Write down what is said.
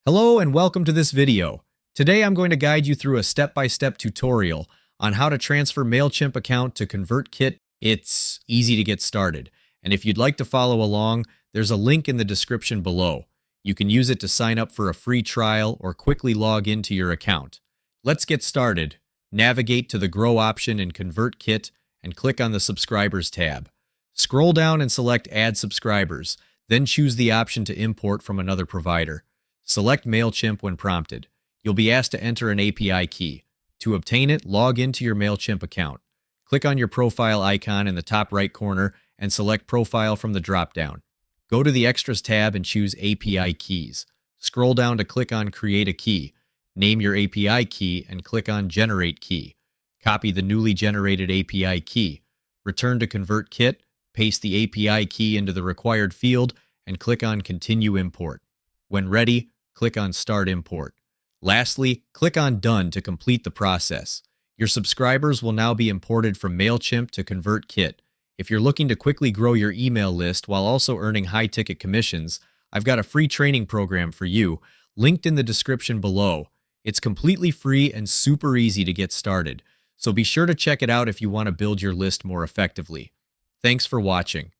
Hello and welcome to this video. Today I'm going to guide you through a step-by-step tutorial on how to transfer Mailchimp account to ConvertKit. It's easy to get started, and if you'd like to follow along, there's a link in the description below. You can use it to sign up for a free trial or quickly log into your account. Let's get started. Navigate to the Grow option in ConvertKit and click on the Subscribers tab. Scroll down and select Add Subscribers, then choose the option to import from another provider. Select Mailchimp when prompted. You'll be asked to enter an API key. To obtain it, log into your Mailchimp account. Click on your profile icon in the top right corner and select Profile from the drop-down. Go to the Extras tab and choose API Keys. Scroll down to click on Create a Key. Name your API key and click on Generate Key. Copy the newly generated API key. Return to ConvertKit, paste the API key into the required field, and click on Continue Import. When ready, click on Start Import. Lastly, click on Done to complete the process. Your subscribers will now be imported from Mailchimp to ConvertKit. If you're looking to quickly grow your email list while also earning high-ticket commissions, I've got a free training program for you, linked in the description below. It's completely free and super easy to get started, so be sure to check it out if you want to build your list more effectively. Thanks for watching.